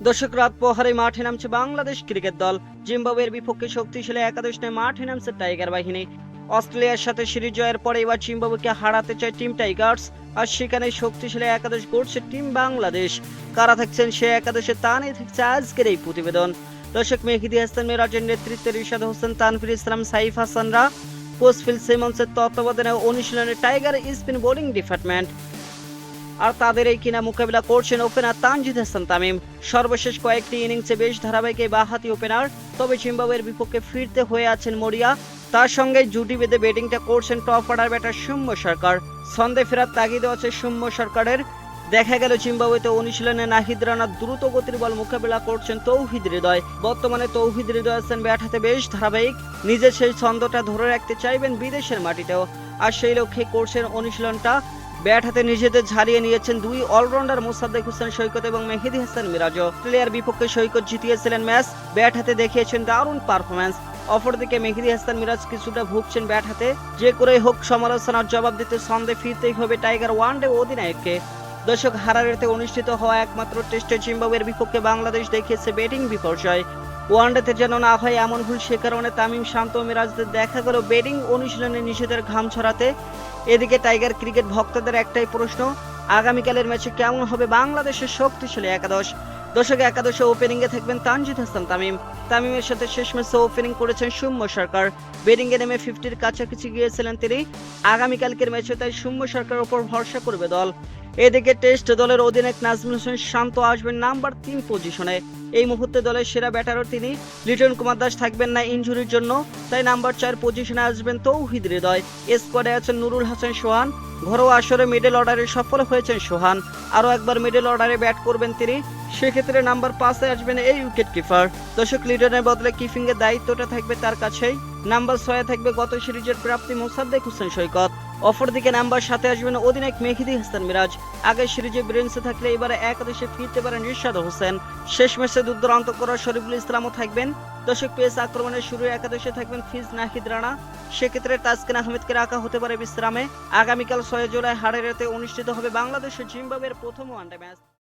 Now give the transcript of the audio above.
দর্শক, রাত প্রহরে মাঠে নামছে বাংলাদেশ ক্রিকেট দল। জিম্বাবুয়ের বিপক্ষে শক্তিশালী একাদশ নিয়ে মাঠে নামছে টাইগার বাহিনী। অস্ট্রেলিয়ার সাথে সিরিজ জয়ের পরে এবার জিম্বাবুয়েকে হারাতে চায় টিম টাইগার্স। আর সেখানে শক্তিশালী একাদশ গড়ছে টিম বাংলাদেশ। কারা থাকছেন সে একাদশে, তা নিয়ে থাকছে আজকের এই প্রতিবেদন। দর্শক, মেহেদী হাসান মিরাজের নেতৃত্বে রিশাদ হোসেন, তানভীর ইসলাম, সাইফ হাসানরা, কোচ ফিল সিমন্সের তত্ত্বাবধানে অনুশীলনে টাইগার স্পিন বোলিং ডিপার্টমেন্ট। আর তাদের এই কিনা মোকাবিলা করছেন ওপেনার তানজিদ হাসান তামিম। সর্বশেষ কয়েকটি ইনিংসে বেশ ধারাবাহিক এই বাঁহাতি ওপেনার, তবে জিম্বাবুয়ের বিপক্ষে ফিরতে হয়ে আছেন মরিয়া। তার সঙ্গে জুটি বেঁধে ব্যাটিংটা করছেন টপ অর্ডার ব্যাটার সৌম্য সরকার। ছন্দে ফেরার তাগিদে আছে সৌম্য সরকারের। দেখা গেল জিম্বাবুয়েতে অনুশীলনে নাহিদ রানার দ্রুত গতির বল মোকাবিলা করছেন তৌহিদ হৃদয়। বর্তমানে তৌহিদ হৃদয় আছেন ব্যাট হাতে বেশ ধারাবাহিক। নিজের সেই ছন্দটা ধরে রাখতে চাইবেন বিদেশের মাটিতেও, আর সেই লক্ষ্যে করছেন অনুশীলনটা। ব্যাট হাতে নিজেদের ঝালিয়ে নিয়েছেন দুই অলরাউন্ডার মোসাদ্দেক হোসেন সৈকত এবং মেহেদী হাসান মিরাজও। অস্ট্রেলিয়ার বিপক্ষে সৈকত জিতিয়েছিলেন ম্যাচ, ব্যাট হাতে দেখিয়েছেন দারুণ পারফরম্যান্স। অপরদিকে মেহেদী হাসান মিরাজ কিছুটা ভুগছেন ব্যাট হাতে। যে করেই হোক সমালোচনার জবাব দিতে ছন্দে ফিরতেই হবে টাইগার ওয়ানডে অধিনায়ককে। দর্শক, হারারেতে অনুষ্ঠিত হওয়া একমাত্র টেস্টে জিম্বাবুয়ের বিপক্ষে বাংলাদেশ দেখিয়েছে ব্যাটিং বিপর্যয়। ওয়ানডেতে যেন না হয় এমন ভুল, সে কারণে তামিম, শান্ত ও মিরাজদের দেখা গেল ব্যাটিং অনুশীলনে নিজেদের ঘাম ছড়াতে। এদিকে টাইগার ক্রিকেট ভক্তদের একটাই প্রশ্ন, আগামীকালের ম্যাচে কেমন হবে বাংলাদেশের শক্তিশালী একাদশ। দর্শক, একাদশে ওপেনিংয়ে থাকবেন তানজিদ হাসান তামিম। তামিমের সাথে শেষ ম্যাচে ওপেনিং করেছেন সৌম্য সরকার। ব্যাটিংয়ে নেমে 50-র কাছাকাছি গিয়েছিলেন তিনি। আগামীকালকের ম্যাচে তাই সৌম্য সরকারের উপর ভরসা করবে দল। এদিকে টেস্ট দলের অধিনায়ক নাজমুল হোসেন শান্ত আসবেন নাম্বার 3 পজিশনে। এই মুহূর্তে দলের সেরা ব্যাটারও তিনি। লিটন কুমার দাস থাকবেন না ইনজুরির জন্য, তাই নাম্বার 4 পজিশনে আসবেন তৌহিদ হৃদয়। স্কোয়াডে আছেন নুরুল হাসান সোহান। ঘরোয়া আসরে মিডল অর্ডারে সফল হয়েছেন সোহান। আরও একবার মিডল অর্ডারে ব্যাট করবেন তিনি। সেক্ষেত্রে নাম্বার 5-এ আসবেন এই উইকেট কিপার। দর্শক, লিটনের বদলে কিপিং এর দায়িত্বটা থাকবে তার কাছেই। নাম্বার 6-এ থাকবে গত সিরিজের প্রাপ্তি মোসাদ্দেক হোসেন সৈকত। অপরদিকে নাম্বার 7-এ আসবেন অধিনায়ক মেহেদী হাসান মিরাজ। আগের সিরিজে ব্রেঞ্চে থাকলে এবারে একাদশে ফিরতে পারেন রিশাদ হোসেন। শেষ ম্যাচে দুর্দান্ত করা শরীফুল ইসলামও থাকবেন। দর্শক, পেস আক্রমণের শুরু একাদশে থাকবেন ফিজ নাহিদ রানা। সেক্ষেত্রে তাসকিন আহমেদকে রাখা হতে পারে বিশ্রামে। আগামীকাল 6 জুলাই হারারেতে অনুষ্ঠিত হবে বাংলাদেশ ও জিম্বাবুয়ের প্রথম ওয়ানডে ম্যাচ।